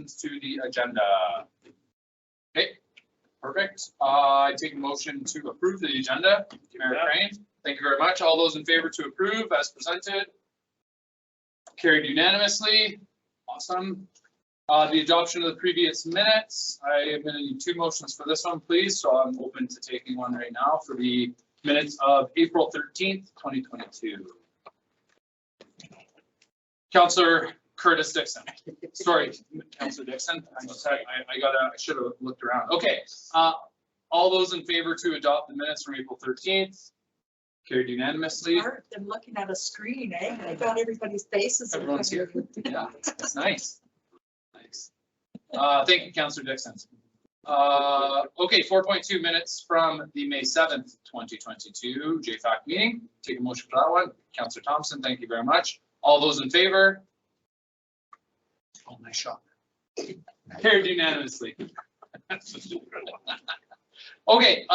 to the agenda? Okay, perfect. I take a motion to approve the agenda. Mayor Crane, thank you very much. All those in favor to approve as presented? Carried unanimously. Awesome. The adoption of the previous minutes. I am going to need two motions for this one, please. So I'm open to taking one right now for the minutes of April 13th, 2022. Councillor Curtis Dixon. Sorry, Councillor Dixon. I should have looked around. Okay. All those in favor to adopt the minutes from April 13th? Carried unanimously. I'm looking at a screen, eh? I got everybody's faces. Everyone's here. Yeah, that's nice. Nice. Thank you, Councillor Dixon. Okay, 4.2 minutes from the May 7th, 2022 JFAC meeting. Take a motion for that one. Councillor Thompson, thank you very much. All those in favor? Oh, nice shot. Carried unanimously. Okay,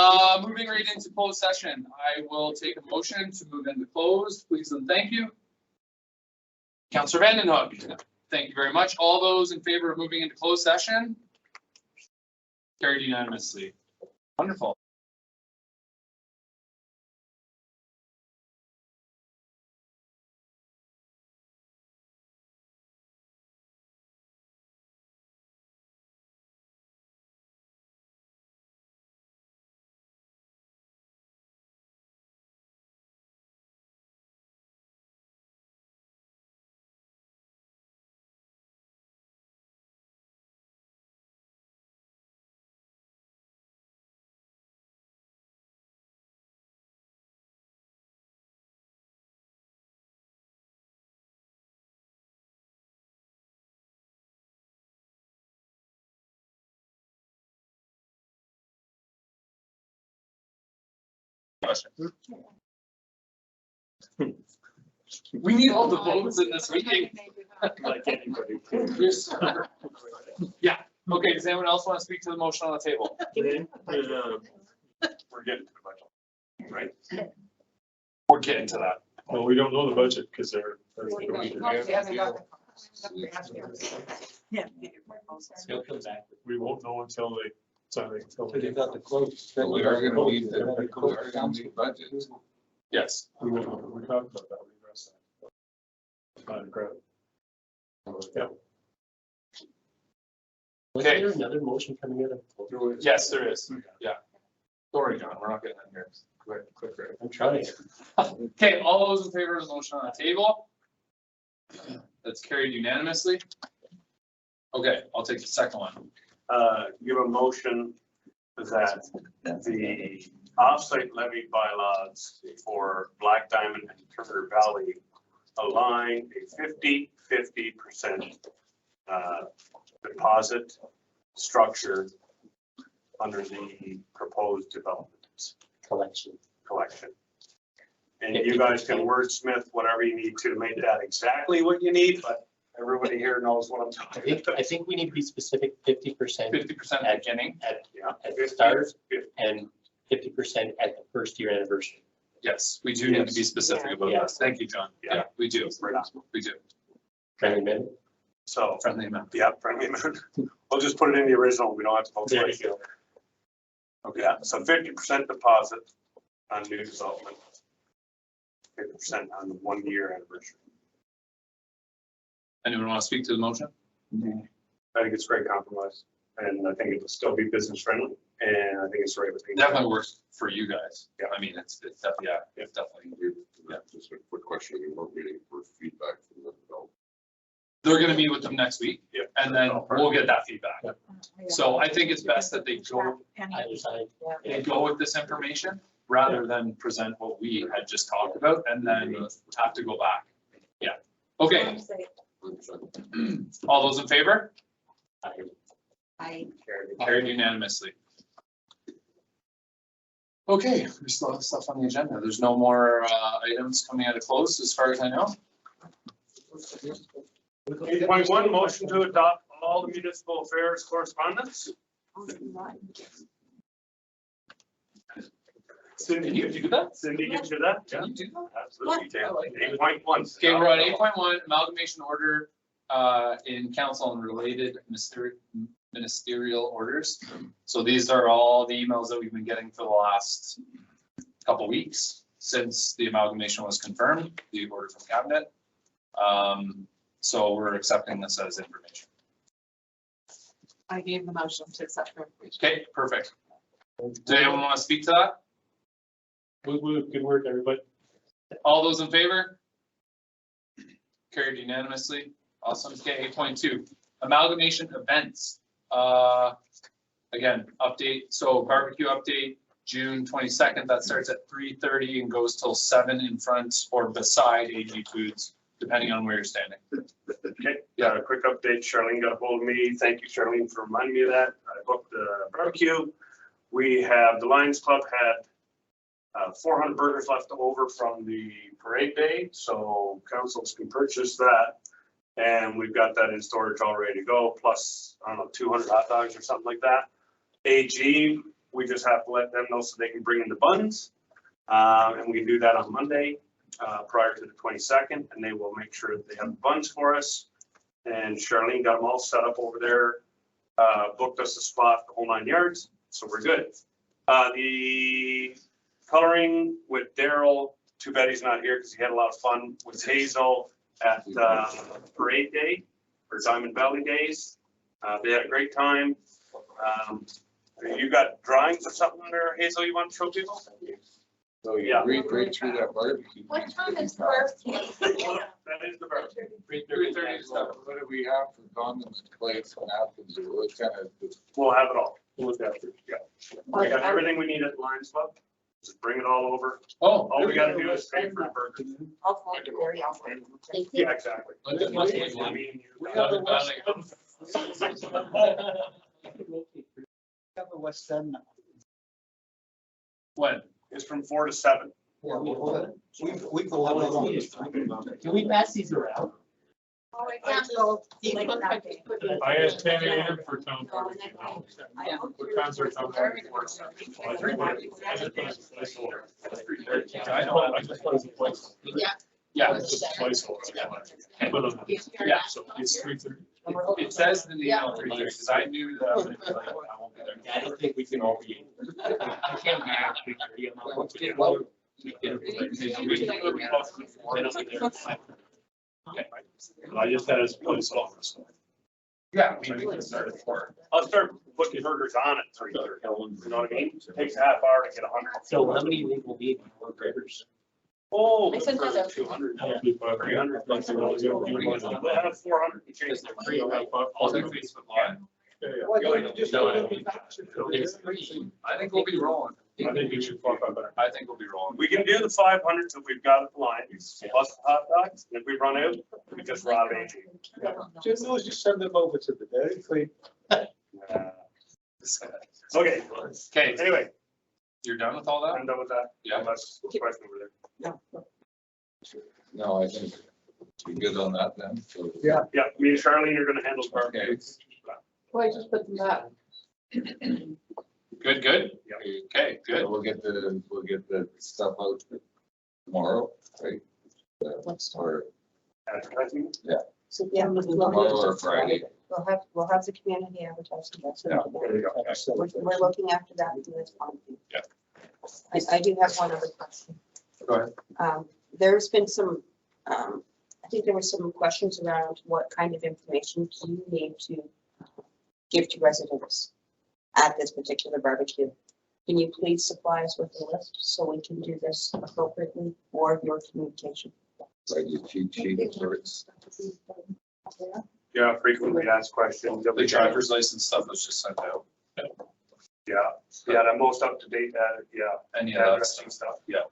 moving right into closed session. I will take a motion to move into closed, please and thank you. Councillor Vandenhoek, thank you very much. All those in favor of moving into closed session? Carried unanimously. Wonderful. Question. We need all the votes in this meeting. Like anybody. Yeah. Okay. Does anyone else want to speak to the motion on the table? We're getting to the budget, right? We're getting to that. Well, we don't know the budget because they're. Yeah. We won't know until they. They've got the quotes. We are gonna need the budget. Yes. We talked about that, we addressed that. Yeah. Was Okay. there another motion coming out of? Yes, there is. Yeah. Sorry, John, we're not getting in here. Quick. I'm trying. Okay, all those in favor of the motion on the table? That's carried unanimously. Okay, I'll take the second one. Give a motion that the offsite levy bylaws for Black Diamond and Turner Valley align a 50-50% deposit structure under the proposed development Collection. collection. And you guys can wordsmith whatever you need to make that exactly what you need, but everybody here knows what I'm talking about. I think we need to be specific, 50%. 50% at the beginning. At Yeah. the start and 50% at the first year anniversary. Yes, we do need to be specific about Yeah. this. Thank you, John. Yeah, we do. We do. Friendly amendment. So, Friendly amendment. yeah, friendly amendment. We'll just put it in the original. We don't have to vote There twice. you go. Okay, yeah, so 50% deposit on new development. 50% on the 1 year anniversary. Anyone want to speak to the motion? I think it's a great compromise, and I think it will still be business friendly, and I think it's the right thing. Definitely works for you guys. Yeah. I mean, it's definitely, yeah, it's definitely. Yeah, just a quick question, we weren't waiting for feedback from the developer. They're gonna meet with them next week Yeah. and then we'll get that feedback. Yeah. So I think it's best that they Either side. go with this information rather than present what we had just talked about and then have to go back. Yeah. Okay. 100%. All those in favor? I Carried unanimously. Okay, we still have stuff on the agenda. There's no more items coming out of close as far as I know. 8.1, motion to adopt all the municipal affairs correspondence. Can you do that? Cindy, get you that? Can you do that? Absolutely. I like it. 8.1. Okay, we're on 8.1 amalgamation order in council and related ministerial orders. So these are all the emails that we've been getting for the last couple weeks since the amalgamation was confirmed, the order from cabinet. So we're accepting this as information. I gave the motion to accept for information. Okay, perfect. Does anyone want to speak to that? Good work, everybody. All those in favor? Carried unanimously. Awesome. Okay, 8.2, amalgamation events. Again, update. So barbecue update, June 22nd. That starts at 3:30 and goes till 7 in front or beside AG Foods, depending on where you're standing. Okay, yeah, a quick update. Charlene got a hold of me. Thank you, Charlene, for reminding me of that. I booked the barbecue. We have, the Lions Club had 400 burgers left over from the parade day, so councils can purchase that. And we've got that in storage all ready to go, plus, I don't know, 200 hot dogs or something like that. AG, we just have to let them know so they can bring in the buns. And we can do that on Monday prior to the 22nd, and they will make sure that they have the buns for us. And Charlene got them all set up over there, booked us a spot, the whole 9 yards, so we're good. The coloring with Daryl, too bad he's not here because he had a lot of fun with Hazel at Parade Day or Diamond Valley Days. They had a great time. You got drawings or something there, Hazel, you want to show people? So you Yeah. read right through that barbecue. What time is the barbecue? That is the barbecue. 3:30 stuff. What do we have for condoms, plates, napkins, or what kind of? We'll have it all. We'll look after it, yeah. We got everything we need at Lions Club. Just bring it all over. Oh, All we gotta do is pay for the burger. I'll call it Gary, I'll say. Thank you. Yeah, exactly. Let's just watch it. I mean, We you- have a West Have a West End now. When? It's from 4 to 7. We go all along. Can we pass these around? Oh, I can't go. I asked Tammy in for town. What times are town? I know. I just put it as a place. Yeah, It's just a placeholder. Yeah. Put it- yeah. So it's 3:30. It says in the email 3:30, because I knew that. I wouldn't be like, I won't be there. I don't think we can all be. I can't be at 3:30. I'm not working. Well, we can- I just had it as a placeholder. So. Yeah, we can start at 4. I'll start putting burgers on at 3:30. You know what I mean? Takes a half hour to get 100. So how many do you think will be more burgers? Oh, I sent that out. 200. That'll be 500. 300. We'll have 400 to change. I'll do Facebook Live. Why don't you just go to the I think we'll be rolling. I think you should fuck up better. I think we'll be rolling. We can do the 500 if we've got it lined, plus the hot dogs. And if we run out, we just rob AG. Just always just send them over to the Dairy Queen. Okay, Okay, anyway, you're done with all that? I'm done with that. Yeah. Unless question over there. No, I think we're good on that then. So- Yeah. Yeah, me and Charlene are gonna handle the Okay. barbecue. Why just put them back? Good, good? Yeah. Okay, good. So we'll get the stuff out tomorrow, right? Or Advertising. So, yeah, tomorrow or Friday. we'll have the community advertising. That's it. Yeah, there you go. We're looking after that. And that's fine. Yeah. I do have one other question. Go ahead. There's been some, I think there were some questions around what kind of information do you need to give to residents at this particular barbecue? Can you please supply us with a list so we can do this appropriately for your communication? Like your cheat sheet of sorts. Yeah, frequently asked questions. The driver's license stuff was just sent out. Yeah, the most up to date, yeah. Any of that Addressing stuff. stuff.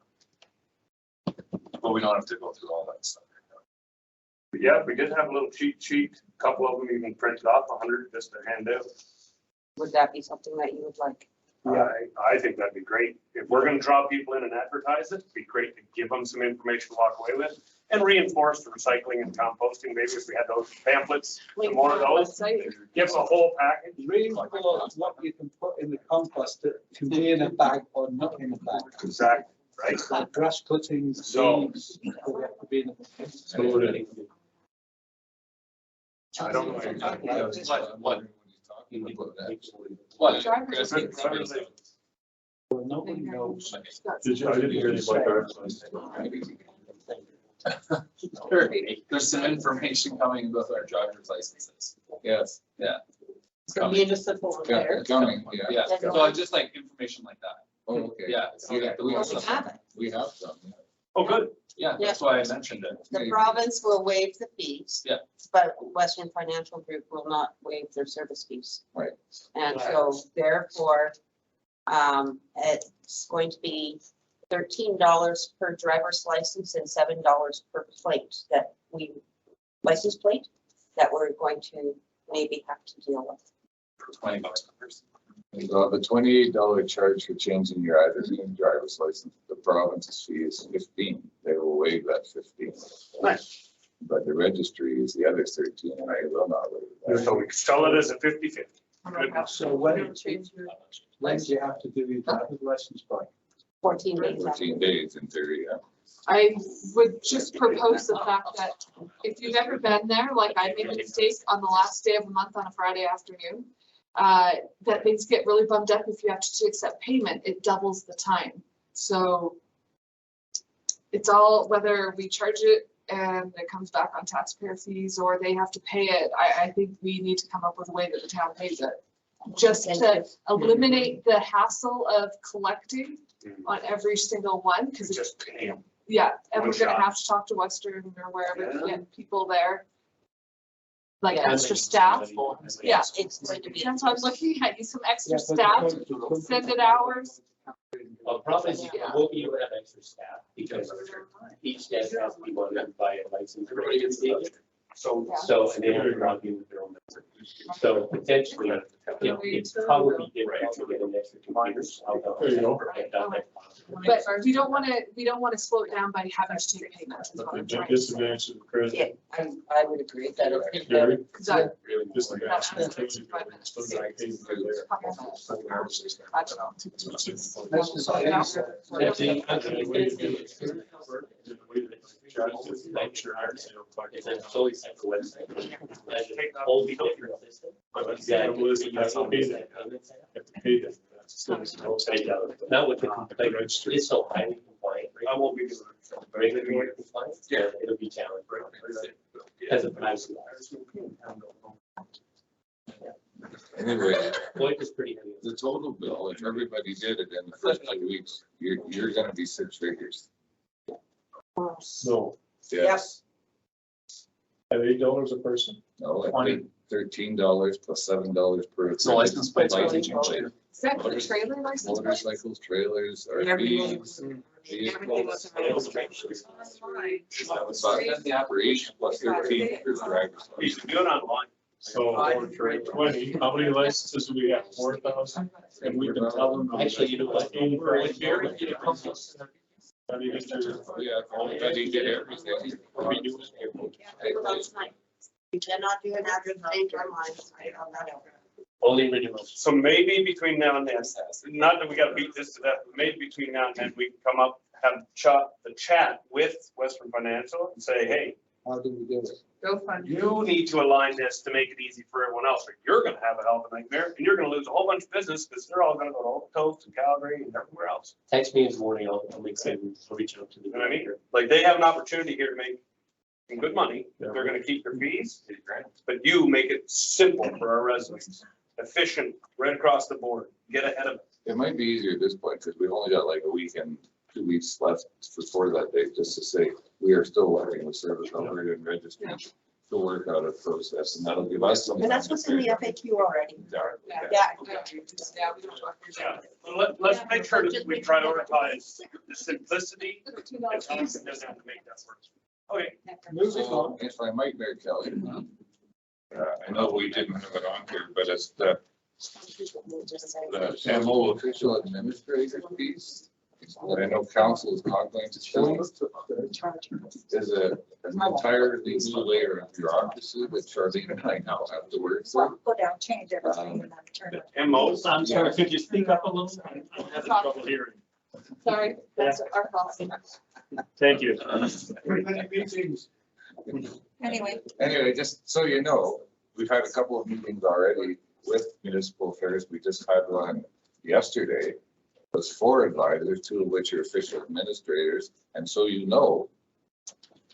Yeah. But we don't have to go through all that stuff. But yeah, we did have a little cheat sheet, a couple of them even printed off, 100 just to hand out. Would that be something that you would like? I think that'd be great. If we're gonna draw people in and advertise it, it'd be great to give them some information to walk away with and reinforce the recycling and composting. Maybe if we had those pamphlets, some more of those, give us a whole package. Reinforce what you can put in the compost to be in a bag or not in a bag. Exactly, right? Like grass cuttings, So- seeds, they have to be in a. So we're ready. I don't know. What? Driver's Chris? Well, nobody knows. Did you, I didn't hear anything about driver's license. Sure. There's some information coming with our driver's licenses. Yes. Yeah. It's The coming. municipal Yeah, repair. coming, yeah. Yeah, so I just like information like that. Oh, okay. Yeah. We have, we have We some. have it. We have some, yeah. Oh, good. Yeah, that's why I mentioned it. The province will waive the fees. Yeah. But Western Financial Group will not waive their service fees. Right. And so therefore, it's going to be $13 per driver's license and $7 per plate license plate that we're going to maybe have to deal with. For $20 per person. The $28 charge for changing your identity and driver's license, the province's fee is 15. They will waive that 15. Nice. But the registry is the other 13, and I will not waive So that. we sell it as a 50/50. So when do you have to do your driver's license by? 14 days. 14 days in theory, yeah. I would just propose the fact that if you've ever been there, like I made a mistake on the last day of the month on a Friday afternoon, that things get really bummed up if you have to accept payment, it doubles the time. So it's all whether we charge it and it comes back on taxpayer fees or they have to pay it. I think we need to come up with a way that the town pays it. Just to eliminate the hassle of collecting on every single one, because it's Just pay 'em. yeah, and One we're gonna shot. have to talk to Western or wherever to Yeah. get people there. Like Yeah. extra staff. Yeah. It's going to be. That's why I'm looking at you, some extra Yeah, but staff, because- send it hours. Well, probably Yeah. will be able to have extra staff because each desk has to be one by a license. So. So, and they have to log in with their own number. So potentially, it's probably difficult to get an extra 2 minors. There you go. But we don't wanna slow it down by having to take payment. is what The I'm trying to say. disadvantage of the credit. Yeah, I would agree that if Gary, Cause I, disadvantage of the That's- utility bill, it's still gotta pay for their- I don't know. That's the science. It's a solely central website. That's a wholly different system. Exactly. Have to pay them. Not with the complaint, it's so highly compliant. right? I won't be doing it. Regulatory compliance, yeah, it'll be challenged. As a privacy. Anyway, Lloyd is pretty good. the total bill, if everybody did it in the first 2 weeks, you're gonna be 6 figures. No, Yes. at $8 a person. No, I 20. think $13 plus $7 per. It's a license plate. License plate. Is that for the trailer license? plate? Motorcycles, trailers, Everything RVs, everything was vehicles. But the operation plus 13 for driver's You license. can do it online. So for 20, how many licenses do we have? 4,000? And we can tell them. Actually, you know what? I mean, it's just- Yeah, everybody did everything. You cannot do an address change online. I found that out. Only renewals. So maybe between now and then, not that we gotta beat this to death, but maybe between now and then, we can come up, have the chat with Western Financial and say, hey, How do we do it? Go fund. you need to align this to make it easy for everyone else, or you're gonna have a hell of a nightmare, and you're gonna lose a whole bunch of business, because they're all gonna go to Old Coast and Calgary and everywhere else. Text me in the morning, I'll make some, I'll reach out to the. You know what I mean? Like, they have an opportunity here to make some good money, they're gonna keep their fees, but you make it simple for our residents, efficient, right across the board, get ahead of it. It might be easier at this point, because we've only got like a week and 2 weeks left before that date, just to say, we are still working with Service Alberta and registry to work out a process, and that'll give us some. And that's what's in the FAQ already. Yeah. Yeah. Yeah, we don't talk Yeah, let's make sure that we prioritize the simplicity, and Thompson doesn't have to make that work. Okay, Moving So on. if I might, Mayor Kelly, I know we didn't have it on here, but it's the MO official administrator piece. That I know council is not going to change, is an entirely new layer of bureaucracy that Charlene and I now have to work through. Go down, change everything and then turn it. MOs. I'm sorry, could you speak up a little? I'm having trouble hearing. Sorry, that's our fault. Thank you. Anyway, Anyway, just so you know, we've had a couple of meetings already with municipal affairs. We just had one yesterday. It was 4 advisors, 2 of which are official administrators. And so, you know,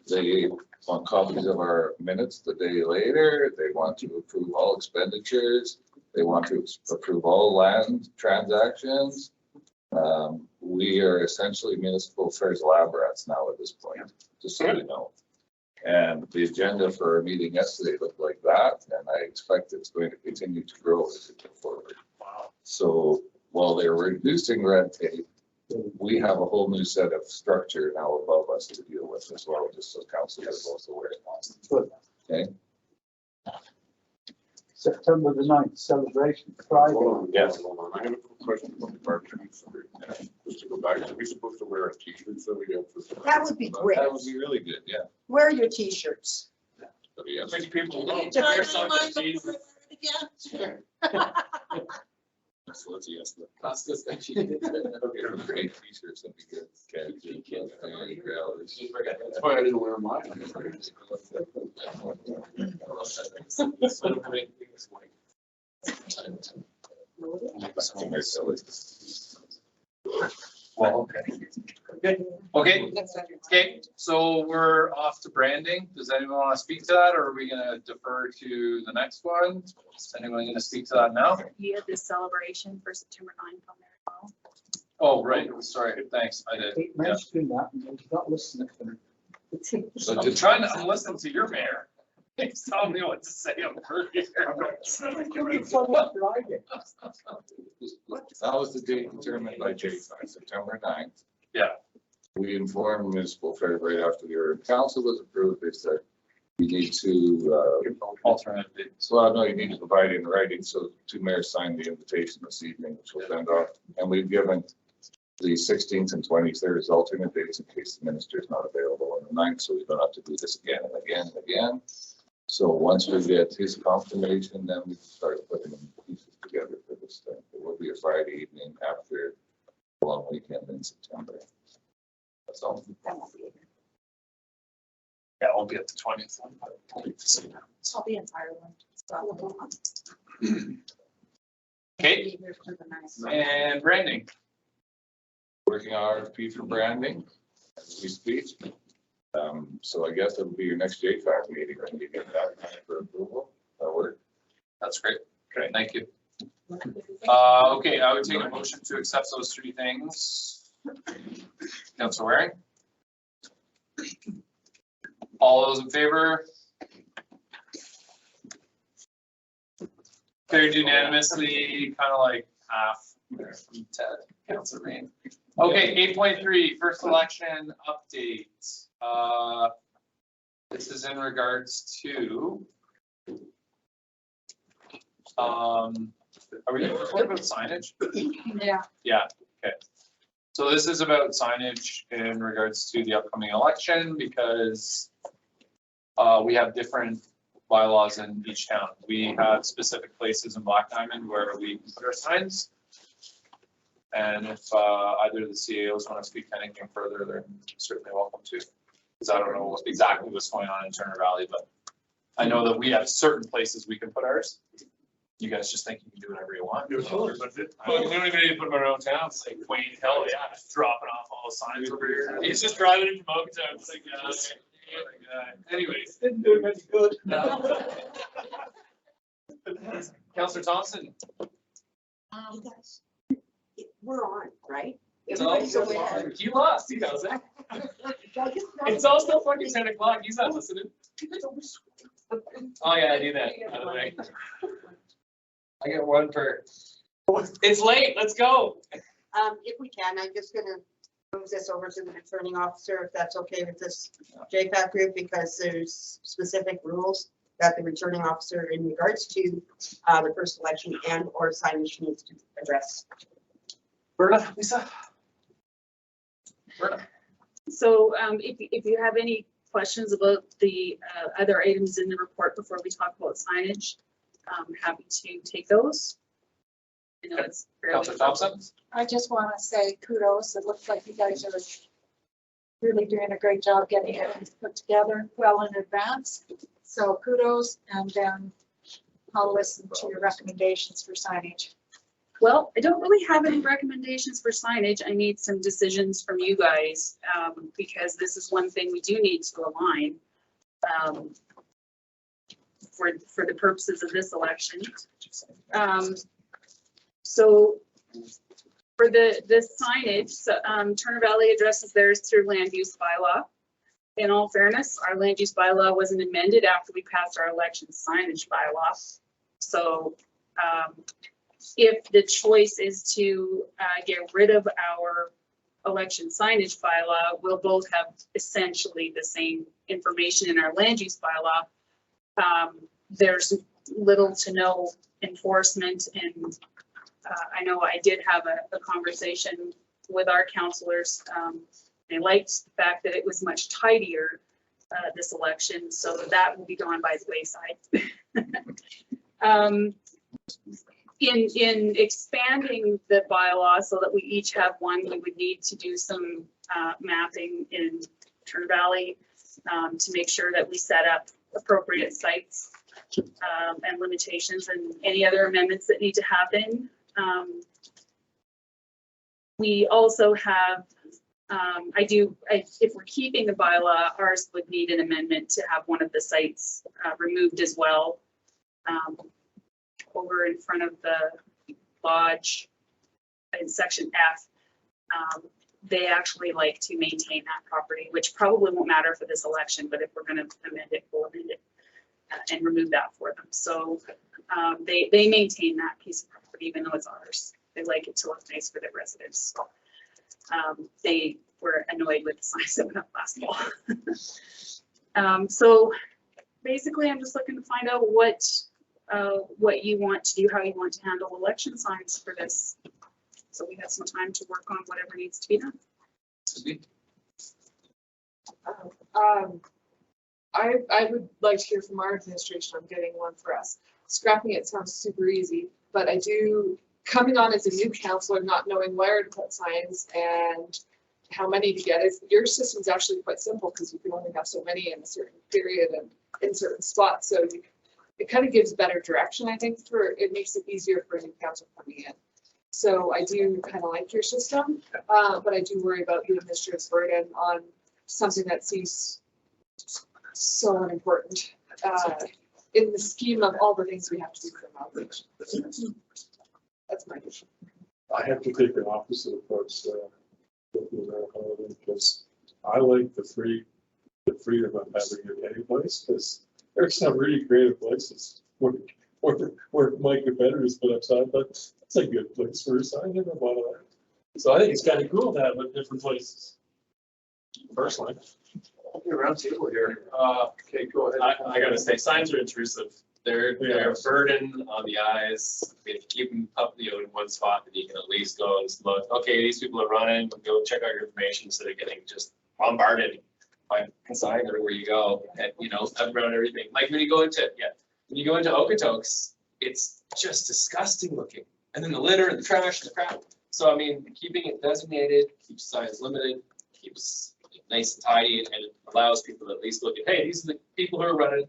they want copies of our minutes the day later. They want to approve all expenditures. They want to approve all land transactions. We are essentially municipal affairs lab rats now at this point, just so you know. And the agenda for our meeting yesterday looked like that, and I expect it's going to continue to grow as we go forward. Wow. So while they're reducing red tape, we have a whole new set of structure now above us to deal with as well, just so council is also aware. Good. Okay. September the 9th celebration, Friday. Yes. I have a quick question about the barbecue. Just to go back, are we supposed to wear a t-shirt so we don't? That would be great. That would be really good, yeah. Wear your t-shirts. Yeah. Many people Can you don't. tell Wear me some mine jeans. before we start again? So let's yes. That's the thing. Great t-shirts, that'd be good. That's why I didn't wear mine. Well, okay. Okay, so we're off to branding. Does anyone want to speak to that, or are we gonna defer to the next one? Is anyone gonna speak to that now? You had this celebration for September 9th on there as well. Oh, right, sorry, thanks, I did. Keep Yeah. mentioning that and he's not listening to me. So I'm just trying to, I'm listening to your mayor. He's telling me what to say on the here. That was the date determined by JFAC, September 9th. Yeah. We informed municipal affairs right after the urban council was approved. They said you need to, Alternate dates. well, no, you need to provide in writing. So 2 mayors signed the invitation this evening, which we'll send off. And we've given the 16th and 23rd as alternate dates in case the minister is not available on the 9th. So we don't have to do this again and again and again. So once we get his confirmation, then we can start putting the pieces together for this thing. It will be a Friday evening after a long weekend in September. That's all. Yeah, I'll be at the 20th. I'll be in Ireland. Okay, and branding. Working on RFP for branding as we speak. So I guess it'll be your next JFAC meeting when you get that for approval. That work? That's great. Okay, thank you. Okay, I would take a motion to accept those 3 things. Councilor Waring? All those in favor? Carried unanimously, kind of like half there from Ted, Councilor Rain. Okay, 8.3, first election update. This is in regards to, are we going to talk about signage? Yeah. Yeah, okay. So this is about signage in regards to the upcoming election because we have different bylaws in each town. We have specific places in Black Diamond where we can put our signs. And if either of the CAOs want to speak to anything further, they're certainly welcome to. Because I don't know exactly what's going on in Turner Valley, but I know that we have certain places we can put ours. You guys just think you can do whatever you want. But We don't even need to put them in our own town. It's like Wayne, hell yeah, just dropping off all the signs over here. He's just driving into Mokuta. It's like, anyways. Didn't do him any good. Councillor Thompson. You guys, we're on, right? It's all Everybody's aware. He lost, he knows it. It's also fucking 10 o'clock. He's not listening. Oh yeah, I do that, by the way. I get 1 per. It's late, let's go. If we can, I'm just gonna move this over to the returning officer, if that's okay with this JFAC group, because there's specific rules that the returning officer in regards to the first election and or signage needs to address. Berta, Lisa. Berta. So if you have any questions about the other items in the report before we talk about signage, I'm happy to take those. I know it's fairly- Councillor Thompson. I just want to say kudos. It looks like you guys are really doing a great job getting it put together well in advance. So kudos. And then I'll listen to your recommendations for signage. Well, I don't really have any recommendations for signage. I need some decisions from you guys, because this is one thing we do need to align for the purposes of this election. So for the signage, so, Turner Valley addresses theirs through land use bylaw. In all fairness, our land use bylaw wasn't amended after we passed our election signage bylaw. So if the choice is to get rid of our election signage bylaw, we'll both have essentially the same information in our land use bylaw. There's little to no enforcement, and I know I did have a conversation with our counselors. They liked the fact that it was much tidier this election, so that will be gone by the wayside. In expanding the bylaw so that we each have one, we would need to do some mapping in Turner Valley to make sure that we set up appropriate sites and limitations and any other amendments that need to happen. We also have, if we're keeping the bylaw, ours would need an amendment to have one of the sites removed as well. Over in front of the lodge in section F, they actually like to maintain that property, which probably won't matter for this election, but if we're going to amend it, we'll amend it and remove that for them. So they maintain that piece of property, even though it's ours. They like it to look nice for their residents. So, they were annoyed with the signs that went up last fall. So basically, I'm just looking to find out what you want to do, how you want to handle election signs for this. So we have some time to work on whatever needs to be done. I would like to hear from our administration on getting one for us. Scrapping it sounds super easy, but I do, coming on as a new counselor, not knowing where to put signs and how many to get, your system's actually quite simple because you can only have so many in a certain period and in certain spots. So it kind of gives better direction, I think, it makes it easier for a new council coming in. So I do kind of like your system, but I do worry about the administrative burden on something that seems so unimportant in the scheme of all the things we have to do for outreach. That's my issue. I have to take an opposite approach because I like the freedom of having it any place, because there's some really creative places where my competitors put up signs, but it's a good place for a sign. Never mind that. So I think it's kind of cool to have it in different places. Personally. Around table here. Okay, go ahead. I gotta say, signs are intrusive. They're a burden on the eyes. I mean, if you keep them up, in one spot, then you can at least go and look, okay, these people are running, go check out your information instead of getting just bombarded by signs everywhere you go. And, around everything. Like when you go into Okotoks, it's just disgusting looking. And then the litter and the trash and the crap. So, I mean, keeping it designated, keeps signs limited, keeps it nice and tidy, and it allows people to at least look at, hey, these are the people who are running.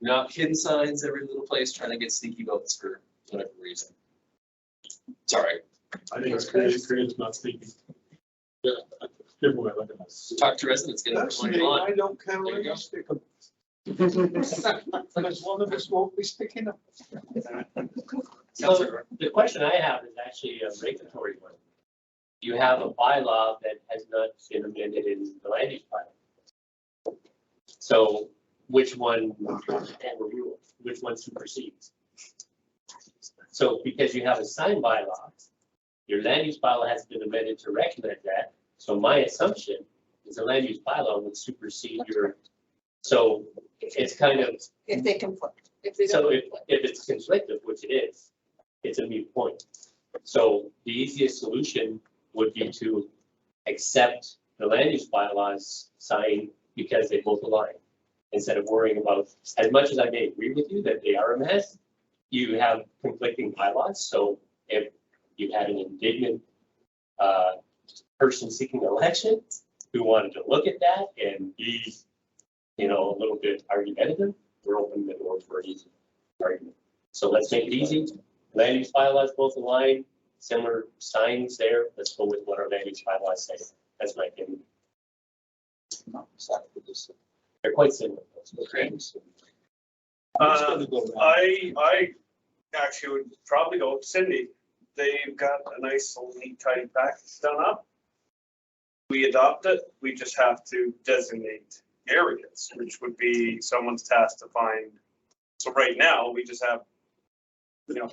Not hidden signs every little place trying to get sneaky votes for whatever reason. Sorry. I think it's creative, not speaking. Yeah. Good way of looking at it. Talk to residents, get That's everyone me, on. I don't care There where you you go. stick them. Because one of us won't be sticking them. So the question I have is actually a regulatory one. You have a bylaw that has not been amended in the land use bylaw. So which one supersedes? So because you have a sign bylaw, your land use bylaw has been amended to recognize that. So my assumption is the land use bylaw would supersede your, so it's kind of, If they conflict. If they so don't. if it's conflicted, which it is, it's a moot point. So the easiest solution would be to accept the land use bylaws sign because they both align. Instead of worrying about, as much as I may agree with you that they are a mess, you have conflicting bylaws. So if you had an indignant person seeking election who wanted to look at that and be, a little bit argumentative, we're opening the door for an easy argument. So let's make it easy. Land use bylaws both align, similar signs there. Let's go with what our land use bylaws say. That's my opinion. They're quite similar. I actually would probably go with Cindy. They've got a nice little neat tidy package done up. We adopt it, we just have to designate areas, which would be someone's task to find. So right now, we just have,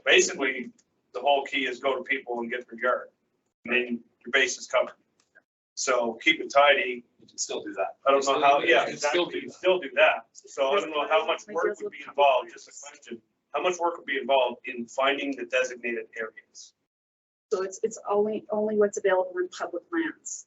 basically, the whole key is go to people and get their yard. And then your base is covered. So keep it tidy. You can still do that. I don't know how, yeah, You can still exactly, do you that. still do that. So I don't know how much work would be involved, just a question. How much work would be involved in finding the designated areas? So it's only what's available in public lands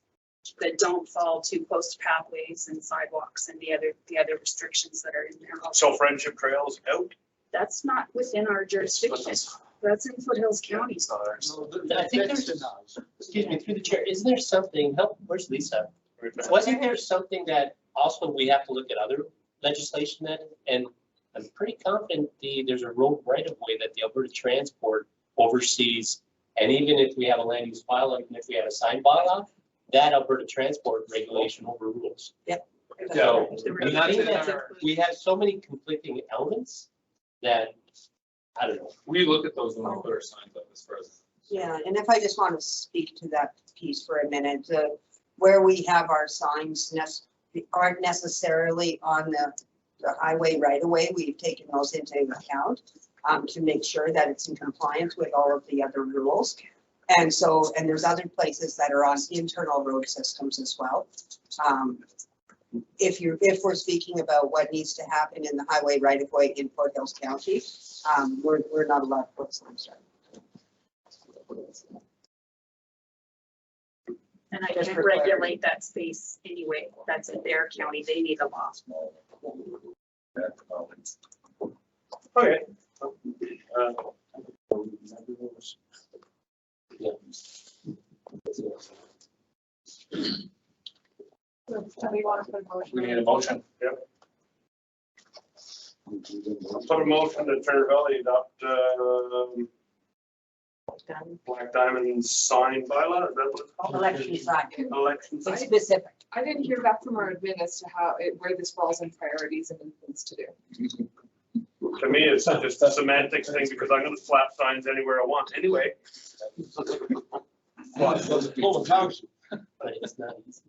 that don't fall too close to pathways and sidewalks and the other restrictions that are in there. So Friendship Trails out? That's not within our jurisdiction. That's in Foothills County. It's not ours. I think there's, excuse me, through the chair, isn't there something, where's Lisa? Wasn't there something that also we have to look at other legislation that, and I'm pretty confident there's a road right of way that the Alberta Transport oversees. And even if we have a land use bylaw, even if we have a sign bylaw, that Alberta Transport regulation overrules. Yep. So And that's in we have so many conflicting elements that, I don't know. We look at those when we put our signs up as far as. Yeah, and if I just want to speak to that piece for a minute, where we have our signs aren't necessarily on the highway right away, we've taken those into account to make sure that it's in compliance with all of the other rules. And there's other places that are on internal road systems as well. If we're speaking about what needs to happen in the highway right of way in Foothills County, we're not allowed to put signs there. And I can regulate that space anyway. That's in their county. They need a law. Okay. So we want to put a motion. We need a motion. Yep. Put a motion to Turner Valley adopt Black Diamond sign bylaw, is that what it's called? Election sign, Election sign. it's specific. I didn't hear back from our admin as to where this falls in priorities and things to do. To me, it's just a semantics thing because I'm gonna slap signs anywhere I want anyway. But it's not easy.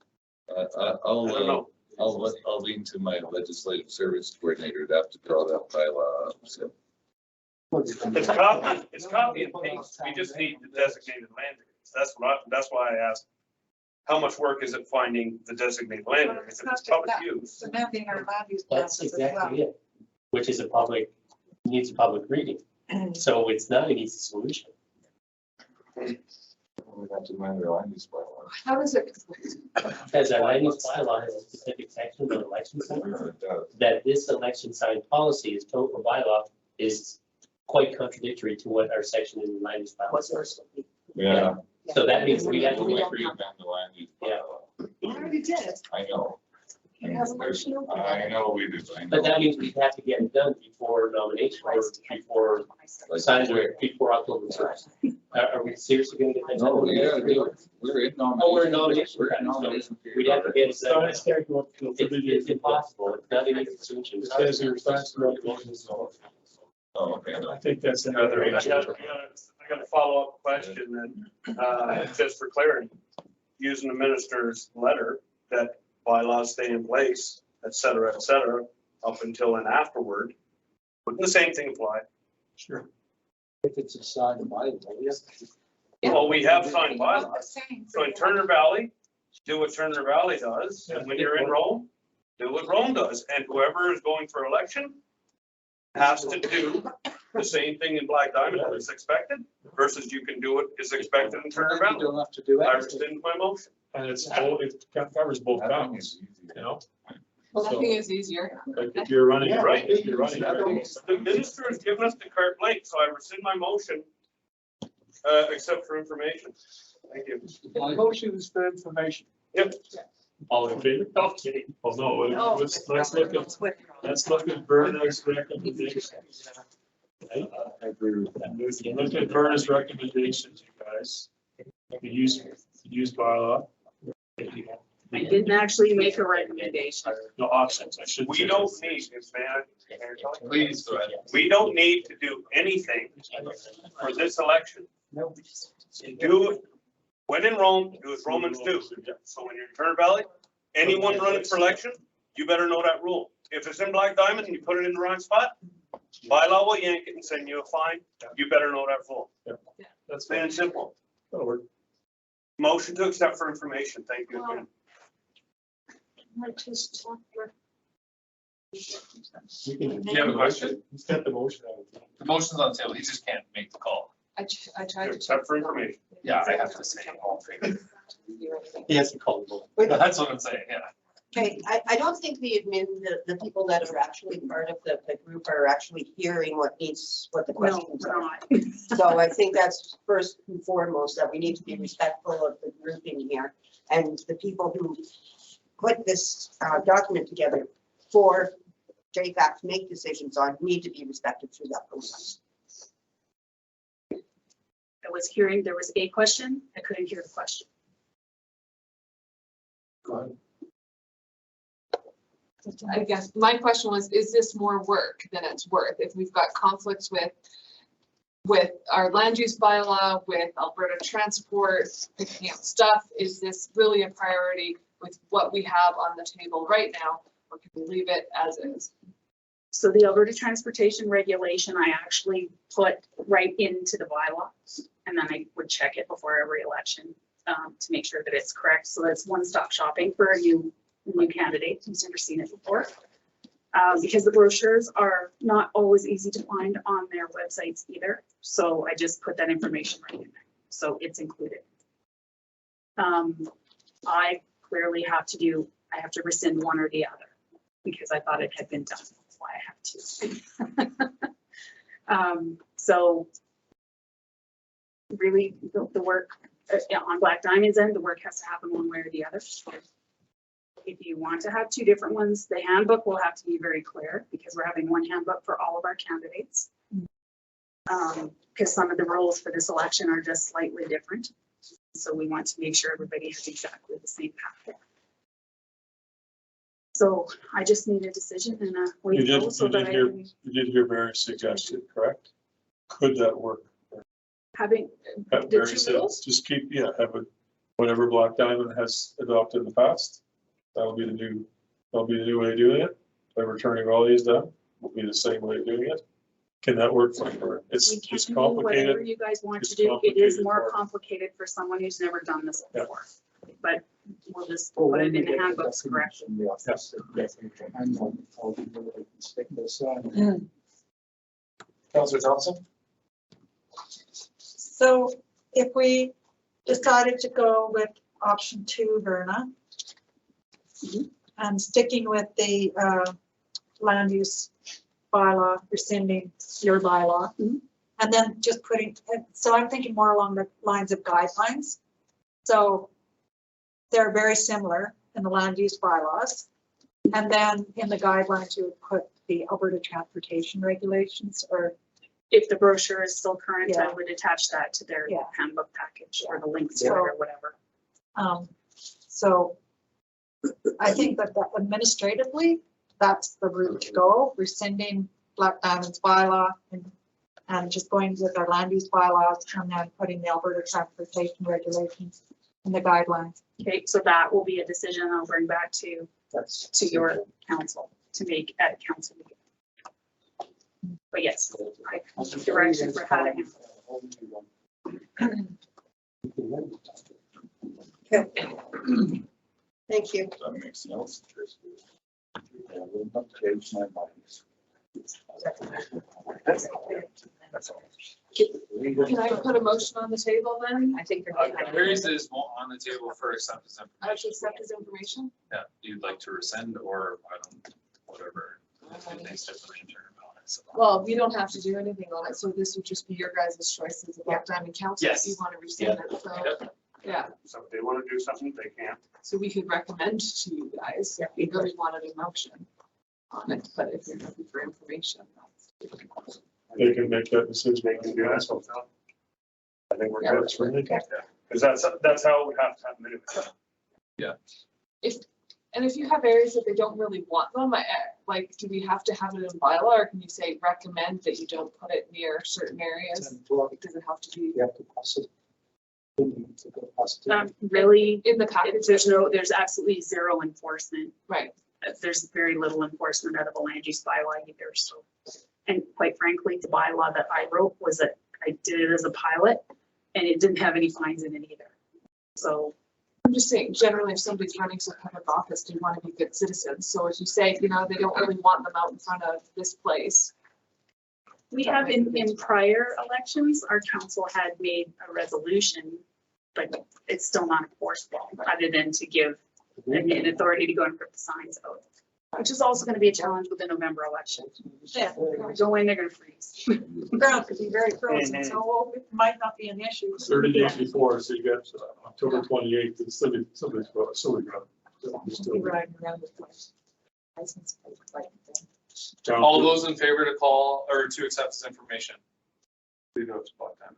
I don't know. I'll lean to my legislative service coordinator to have to draw that bylaw up, so. It's copy and paste. We just need the designated land areas. That's why I asked, how much work is it finding the designated land Well, areas it's if not it's just public that. use? Amending our land use That's plans as well. exactly it, which is needs a public reading. So it's not an easy solution. We have to amend our land use bylaw. How does it? Because our land use bylaw has a specific section on election signs, It does. that this election sign policy is total bylaw is quite contradictory to what our section in the land use bylaw says. Yeah. So that means we have to We wait. amend the land use Yeah. bylaw. You already did. I know. You have a motion open. I know we do. I know. But that means we have to get it done before nomination or before signs or before October first. Are we seriously gonna get that done? No, yeah, we're in nomination. Oh, we're in nomination. We're in nomination period. We'd have to get it So done. it's can't go up till It's impossible. It's not an easy solution. It says your signs are up. Oh, okay. I think that's another. I got a follow-up question then, just for clarity. Using the minister's letter that bylaws stay in place, et cetera, up until and afterward, wouldn't the same thing apply? Sure. If it's a sign by law, yes. Well, we have signed Not the bylaws. same. So in Turner Valley, do what Turner Valley does, and when you're in Rome, do what Rome does, and whoever is going for election has to do the same thing in Black Diamond as expected, versus you can do it as expected in Turner You Valley. don't have to do I anything. rescind my motion. And it covers both I think counties, it's easy. you know? Nothing is easier. Like if you're running, Yeah, right, if you're running. The minister has given us the carte blanche, so I rescind my motion, except for information. Thank you. My motion is for information. Yep. All in favor? No kidding. Oh, no, let's look at Bernard's recommendation. I agree with that. Look at Verna's recommendations, you guys. The use bylaw. I didn't actually make a recommendation. No options, I should. We don't need, man, Please go ahead. we don't need to do anything for this election. Do it, when in Rome, do as Romans do. So when you're in Turner Valley, anyone running for election, you better know that rule. If it's in Black Diamond and you put it in the wrong spot, bylaw will yank it and send you a fine. You better know that rule. That's Plain fine. and simple. That'll work. Motion to accept for information. Thank you again. You have a question? He's got the motion out. The motion's on the table, he just can't make the call. I tried to. Accept for information. Yeah, I have to say all in favor. He hasn't called. That's what I'm saying, yeah. Okay, I don't think the people that are actually part of the group are actually hearing what the No, questions we're are. not. So I think that's first and foremost, that we need to be respectful of the group in here. And the people who put this document together for JFAC to make decisions on need to be respected through that process. I was hearing, there was a question, I couldn't hear the question. Go ahead. I guess my question was, is this more work than it's worth? If we've got conflicts with our land use bylaw, with Alberta transport, picking up stuff, is this really a priority with what we have on the table right now? Or can we leave it as is? So the Alberta Transportation Regulation, I actually put right into the bylaws, and then I would check it before every election to make sure that it's correct. So that's one-stop shopping for a new candidate who's never seen it before. Because the brochures are not always easy to find on their websites either. So I just put that information right in there. So it's included. I clearly have to rescind one or the other because I thought it had been done. That's why I have to. So really the work on Black Diamond's end, the work has to happen one way or the other. If you want to have two different ones, the handbook will have to be very clear because we're having one handbook for all of our candidates. Because some of the rules for this election are just slightly different. So we want to make sure everybody has exactly the same path. So I just need a decision and a way to go so that I can. You did hear Barry's suggestion, correct? Could that work? Having the Barry two said, rules. just keep, have it, whatever Black Diamond has adopted in the past. That'll be the new way of doing it. By returning all these done, will be the same way of doing it. Can that work for her? We It's can do whatever complicated. you guys want It's to do. It is complicated more for- complicated for someone who's never done this Yeah. before. But we'll just put it in the handbooks correctly. Councilor Thompson? So if we decided to go with option 2, Verna, and sticking with the land use bylaw, rescinding your bylaw, and then just putting, so I'm thinking more along the lines of guidelines. So they're very similar in the land use bylaws. And then in the guidelines, you would put the Alberta Transportation Regulations, or If the brochure is still current, I Yeah. would attach that to their Yeah. handbook package or the links to it or whatever. So I think that administratively, that's the route to go, rescinding Black Diamond's bylaw and just going with our land use bylaws and then putting the Alberta Transportation Regulations in the guidelines. Okay, so that will be a decision I'll bring back to your council to make at council meeting. But yes, I have direction for how to handle it. Thank you. That makes sense. Can I put a motion on the table then? I think Barry's is on the table for acceptance. I actually accept his information. Yeah, you'd like to rescind or I don't, whatever. They step on the turn on it, so. Well, we don't have to do anything on it, so this would just be your guys' choice as a Black Diamond Council if Yes. you want to rescind it, so, Yep. yeah. So if they want to do something, they can. So we could recommend to you guys, if we really wanted a motion on it, but if you're looking for information. that's different. They can make that decision. They can do that, so I think we're Yeah, good. That's really good. Because that's how it would have to happen anyway. And if you have areas that they don't really want them, like, do we have to have it in bylaw, or can you say recommend that you don't put it near certain areas? Does it have to be You have to pass it. You need to go past it. Really, in the package? there's absolutely zero enforcement. Right, There's very little enforcement out of a land use bylaw either, so. And quite frankly, the bylaw that I wrote was that I did it as a pilot and it didn't have any fines in it either. So I'm just saying, generally, if somebody's running for public office, they want to be good citizens, so if you say, you know, they don't really want them out in front of this place. we have in prior elections, our council had made a resolution, but it's still not enforceable, other than to give an authority to go and put the signs out, which is also going to be a challenge with the November election. Yeah. Go in, they're going to freeze. Ground could be very frozen, so it might not be an issue. 30 days before, so you got October 28th, and somebody's got. Be riding around with my license plate, like, All those in favor to call or to accept this information? Please vote spot time.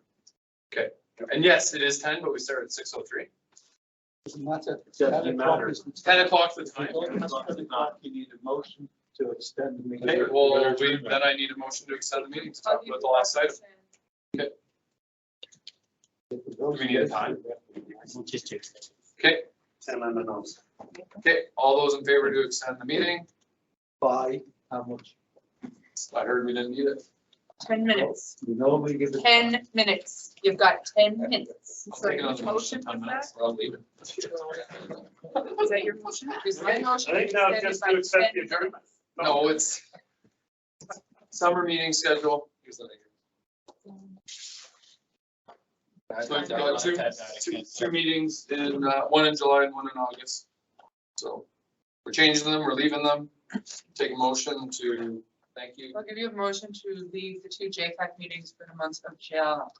Okay, and yes, it is 10, but we start at 6:03. Doesn't matter. Doesn't matter. 10 o'clock the time. You need a motion to extend the meeting. Okay, well, then I need a motion to extend the meeting to talk about the last item. Do we need a time? Okay, 10 minutes. okay, all those in favor to extend the meeting? By how much? I heard we didn't need it. 10 minutes. You normally give it. 10 minutes. You've got 10 minutes. I'll So take it your on the motion, motion 10 is minutes, that? or I'll leave it. Is that your motion? Is my motion I think now it's extended just by to accept 10 the adjournment. No, it's summer meeting schedule. So we've got two meetings in, one in July and one in August. So we're changing them, we're leaving them. Take a motion to, thank you. I'll give you a motion to leave the two JFAC meetings for the months of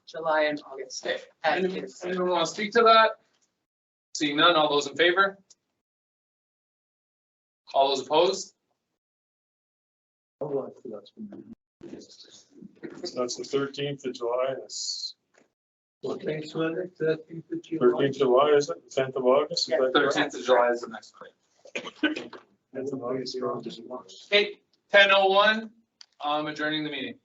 July and August. Okay. Anyone want to speak to that? Seeing none, all those in favor? All those opposed? So that's the 13th of July, that's Thanks, Leonard. 13th of July, is it? 10th of August? Is that correct? 13th of July is the next one. 10th of August. Okay, 10:01, I'm adjourning the meeting.